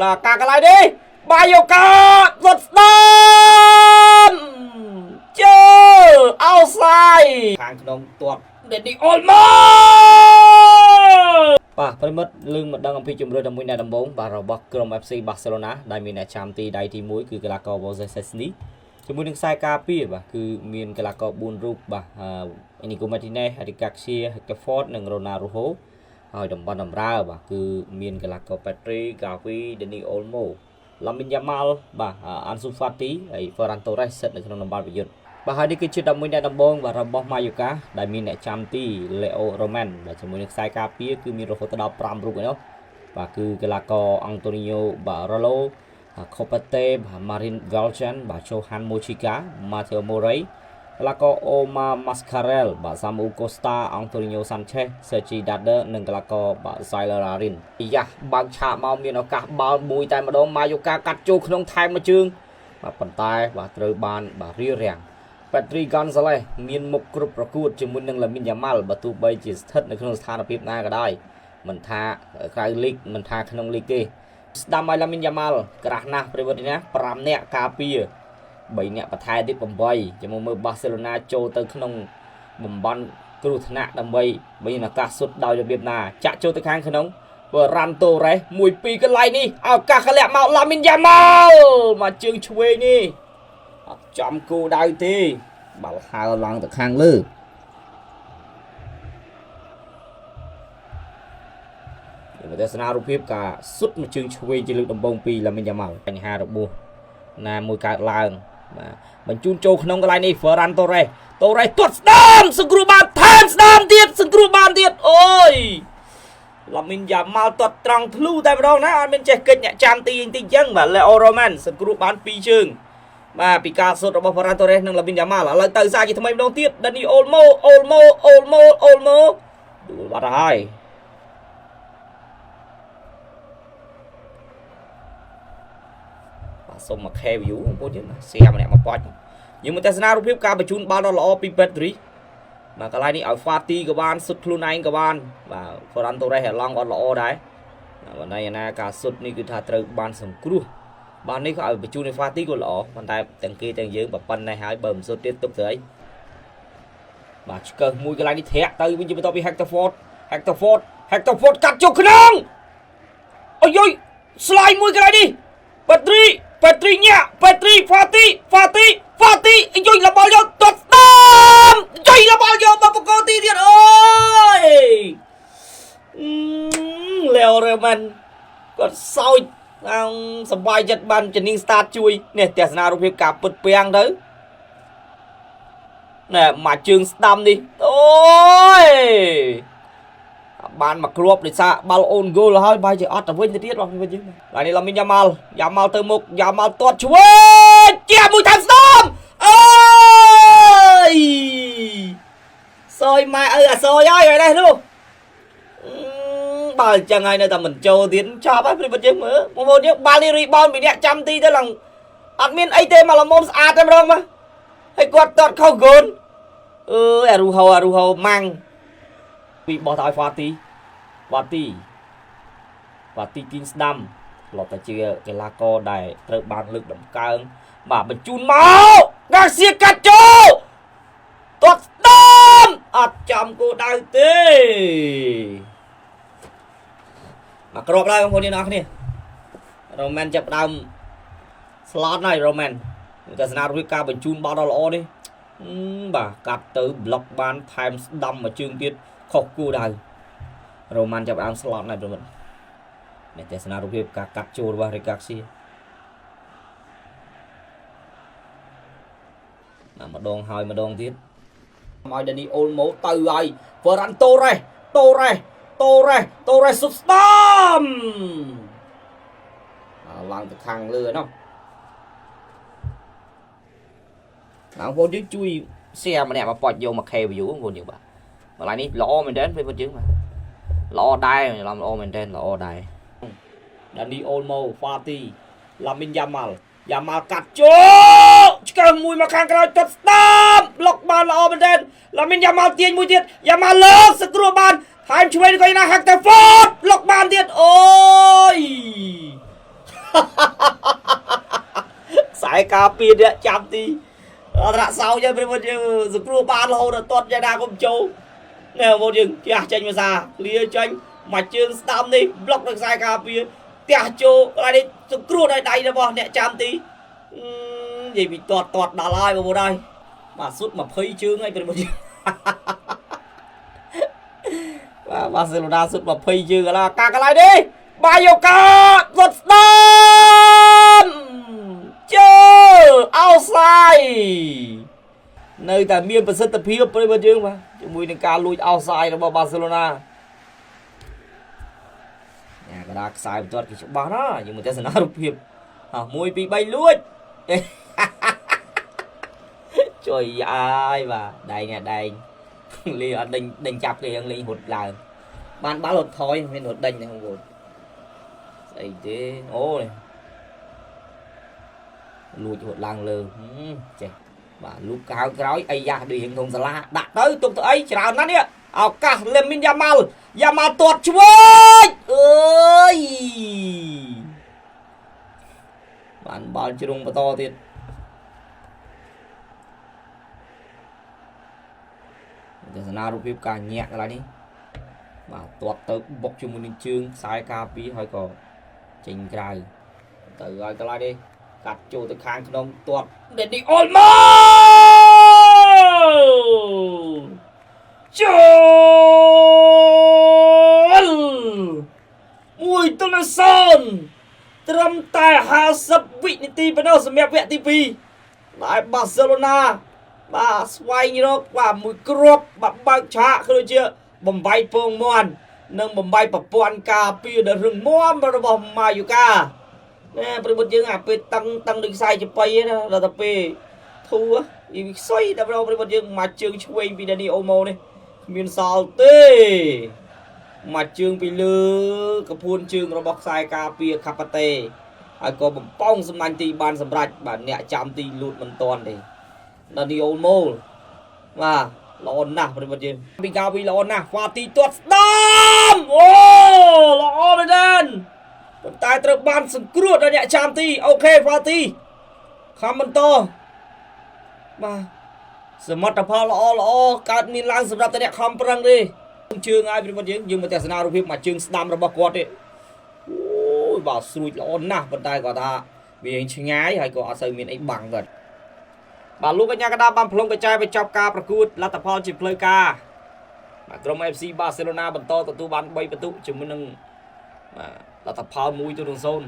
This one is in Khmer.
là cả cái này đi bao nhiêu cả giật đam chơi outside hàng đồng tuột để đi Olmo và phải mất lưng một đăng phi chùm rơi đồng này đồng bốn và rồi bọc Chrome FC Barcelona đại miền này chạm ti đại thì muốiคือกะลาโกบอลเซสนี้จมูกหนึ่งสายกาปีบ่ะคือมีนกะลาโกบุญรูปบ่ะอันนี้กูมาที่ไหนฮาริกาเชียเฮกฟอร์ดหนึ่งโรนารูโฮហើយតំបន់តម្រើបាទគឺមានកីឡាករប៉េត្រីកាវីដេនីអូលម៉ូឡាមីនយ៉ាម៉ាល់បាទអានស៊ូហ្វាទីហើយហ្វឺរ៉ាន់តូរ៉េសស្ថិតនៅក្នុងតំបន់ប្រយុទ្ធបាទហើយនេះគឺជា11អ្នកដំបូងបាទរបស់ម៉ាយូកាដែលមានអ្នកចាំទីលេអូរ៉ូម៉ាន់បាទជាមួយនឹងខ្សែការពារគឺមានរហូតដល់5រូបឯនោះបាទគឺកីឡាករអង់តូនីញ៉ូបាទរ៉ូឡូខូប៉ាតេបាទម៉ារីនវ៉ាល់ចាន់បាទជូហាន់ម៉ូឈីកាម៉ាថេអូម៉ូរ៉ៃแล้วก็โอมามัสคาเรลบาซามูโกสตาอังโตนิโอซันเชสเซอร์จีดัดเดอร์หนึ่งแล้วก็บาไซเลอรารินอียะบางชาเมามีนอกาบาบุยแต่มาโดนมาโยกากัดจูขนมไทยมาจึงบาปันตายบาเตอร์บานบาเรียแรงแปตรีกอนซาเลมีนมุกกรุบประกูดจมูกหนึ่งละมินยามัลบาตูใบจิสเทิดในขนมสถานพิบหน้าก็ได้มันทาใครลิกมันทาขนมลิกกี้สดามไอละมินยามัลกระหน้าประวัตินะปรามเนะกาปีใบเนี่ยประทายที่ผมใบจะมือบาร์เซโลนาโจเตอร์ขนมบ่มบอลกรุธนะดำใบนักการสุดดาวจะเบียบนาจะโจตะคางขนมเปิดรันโตไรมวยปีกันไรนี่เอากาขละมาลามินยามามาจึงช่วยนี่จอมกูได้ทีบาลฮาลังตะคางลือเดี๋ยวจะสนารูปเพียบกาสุดมาจึงช่วยจะลึกดำบงปีลามินยามาปัญหาดอกบัวนามวยการลางบรรจุโจขนมกันไรนี่เฟอร์รันโตเรตัวสดามสกรูบานแทนสดามเดียดสกรูบานเดียดโอ้ยลามินยามาตัวตรังพลูแต่ไม่รองนะอันเป็นเจเกิดเนี่ยจามตีจริงยังแบบเลโอโรแมนสกรูบานปีชึงมาปีกาสดរបស់เฟอร์รันโตเรนั่งลามินยามาแล้วตื่นสายทำไมไม่ต้องเตี้ยดันนี่โอลโมดูว่าอะไรส่งมาแค่วิวของพวกนี้นะเสียมันเนี่ยมาปล่อยยังมันแต่สนารูปเพียบการประชุมบาลเราปีเปตรีมากระไรนี่เอาฟาตีกับบ้านสุดคลูนายกับบ้านว่าฟอรันตัวได้เห็นลองบอลเราได้วันนี้นะการสุดนี่คือถ้าเติมบ้านสมครูบ้านนี้เขาเอาประชุมในฟาตีกับเราวันใดแต่งกีแต่งยืมแบบปันในหายเบิ่มสุดเด็ดตุกเสยมาเกิดมวยกระไรนี่แทะตื่นวิ่งไปต่อไปแฮกเตอร์ฟอร์ดกัดจุกขนมโอ้ยสไลด์มวยกระไรนี่เปตรีเนี่ยเปตรีฟาตีย่อยละบอลโยตัดตามย่อยละบอลโยมาปกติเดียดโอ้ยเลวเร็วมันก็เศร้าสบายจัดบันจะนิ่งสตาร์ช่วยเนี่ยแต่สนารูปเพียบกับปุดเปียงเถอะเนี่ยมาจึงดำดิโอ้ยบ้านมากรวบเลยซะบอลโอนโกลហើយបាយជាអត់ទៅវិញទៅទៀតបងវិញហើយនេះឡាមីនយ៉ាម៉ាល់ទៅមុខយ៉ាម៉ាល់ទាត់ឆ្វេងជាមួយតាមស្ដំអើយសយម៉ែអើអាសយហើយនេះនោះបើអញ្ចឹងហើយនៅតែមិនចូលទៀតចប់ហើយព្រឹកយើងមើលបងប្អូនយើងបាល់នេះរីបោនពីអ្នកចាំទីទៅឡើងអត់មានអីទេមកល្មមស្អាតតែម្ដងមកហើយគាត់ទាត់ខុសគូនអើយអារូហោម៉ាំងពីបោះទៅឲ្យវ៉ាទីគីងស្ដាំឡប់តែជាកីឡាករដែលត្រូវបានលើកតម្កើងបាទបញ្ជូនមកកាសៀកាត់ចូលទាត់ស្ដាំអត់ចំគោដៅទេមកក្របឡើយបងប្អូនអ្នកនរគ្នារ៉ូមែនចាប់ដើមស្លតហើយរ៉ូមែនតែស្នារូបការបញ្ជូនបោះដល់ល្អនេះបាទកាត់ទៅប្លុកបានថែមស្ដាំមកជើងទៀតខុសគូដៅរ៉ូម៉ាន់ចាប់ដើមស្លតណាស់ប្រមិតអ្នកទេសនារូបភាពការកាត់ចូលរបស់រីកាក់ស៊ីម្ដងហើយម្ដងទៀតឲ្យដានីអូលម៉ូទៅហើយហ្វឺរ៉ាន់តូរ៉េសុខស្ដាំឡើងទៅខាងលើណោះបងប្អូនយើងជួយ share ម្នាក់មកប៉ាច់យកមក view បងប្អូនយើងបាទម្ល៉េះនេះល្អមែនទេពេលយើងបាទល្អដែរល្អមែនទេល្អដែរដានីអូលម៉ូហ្វាទីឡាមីនយ៉ាម៉ាល់កាត់ចូលឆ្កឹងមួយមកខាងក្រោយទាត់ស្ដាប់ប្លុកបានល្អមែនទេឡាមីនយ៉ាម៉ាល់ទាញមួយទៀតយ៉ាម៉ាល់លើកសង្គ្រោះបានហើយឆ្វេងក៏ណាហាក់តែហ្វតប្លុកបានទៀតអូយ ខ្សែការពារអ្នកចាំទីត្រាក់សោយើងប្រិមត្តយើងសង្គ្រោះបានរហូតដល់ទាត់យ៉ាងណាកុំចូលនេះបងយើងផ្ទះចេញភាសាលាចេញមកជើងស្ដាំនេះប្លុកនឹងខ្សែការពារផ្ទះចូលកន្លែងនេះសង្គ្រោះដោយដៃរបស់អ្នកចាំទីនិយាយពីទាត់ដល់ហើយបងប្អូនហើយបាទសុទ្ធ20ជើងហើយប្រិមត្តយើងបាទបាសេឡូណាសុទ្ធ20ជើងឡើយកាកន្លែងនេះបាយូកាសុទ្ធស្ដាំជើអោសាយនៅតែមានប្រសិទ្ធភាពប្រិមត្តយើងបាទជាមួយនឹងការលួចអោសាយរបស់បាសេឡូណាញ៉ាកដាខ្សែបន្ទាត់គេច្បាស់ណាយើងមើលទស្សនារូបភាព1 2 3លួចជួយអាយបាទដែងដែងលេងអត់ដេញចាប់គេយ៉ាងលេងរត់ឡើងបានបាល់រត់ថយមានរត់ដេញហ្នឹងបងប្អូនស្អីទេអូនេះលួចរត់ឡើងលើចេះបាទលូកក្រោយអីយ៉ាស់ដូចរៀងធំសាឡាដាក់ទៅទុកទៅអីច្រើនណាស់នេះឱកាសលេមីនយ៉ាម៉ាល់ទាត់ឆ្វេងអើយបានបាល់ជ្រុងបន្តទៀតទស្សនារូបភាពការញាក់កន្លែងនេះបាទទាត់ទៅបុកជាមួយនឹងជើងខ្សែការពារហើយក៏ចេញក្រៅទៅឲ្យកន្លែងនេះកាត់ចូលទៅខាងក្នុងទាត់ដេនីអូលម៉ូចូល1-0ត្រឹមតែ50វិនាទីប៉ុណ្ណោះសម្រាប់វគ្គទី2ដែលបាសេឡូណាបាទស្វែងរកបាទមួយគ្រាប់បាទបើកឆាកគឺជាបំបីពងមាន់និងបំបីប្រព័ន្ធការពារដ៏រឹងមាំរបស់ម៉ាយូកាណែប្រិមិត្តយើងអាពេលតឹងដូចខ្សែចំបៃណាដល់ទៅពេលធូអ៊ីវិខ្សុយដល់ប្រិមិត្តយើងមកជើងឆ្វេងពីដានីអូម៉ូនេះគ្មានសល់ទេមកជើងពីលើកពួនជើងរបស់ខ្សែការពារខាប់ប៉ាតេហើយក៏បំប៉ោងសំណាញ់ទីបានសម្រេចបាទអ្នកចាំទីលូតមិនតាន់ទេដានីអូម៉ូបាទល្អណាស់ប្រិមិត្តយើងពីកៅពីល្អណាស់ហ្វាទីទាត់ស្ដាំអូល្អមែនទេប៉ុន្តែត្រូវបានសង្គ្រោះដល់អ្នកចាំទីអូខេហ្វាទីខំបន្តបាទសមិទ្ធផលល្អកើតមានឡើងសម្រាប់តែអ្នកខំប្រឹងទេជើងហើយប្រិមិត្តយើងមកទស្សនារូបភាពមកជើងស្ដាំរបស់គាត់ទេអូយបាទស្រួចល្អណាស់ប៉ុន្តែគាត់ថាវាឆ្ងាយហើយក៏អត់សូវមានអីបាំងគាត់បាទលោកកញ្ញាកណ្ដាលបានផ្លុំកញ្ចែបញ្ចប់ការប្រកួតលទ្ធផលជាផ្លូវការបាទក្រុម FC បាសេឡូណាបន្តទទួលបាន3ពិន្ទុជាមួយនឹងបាទលទ្ធផល1-0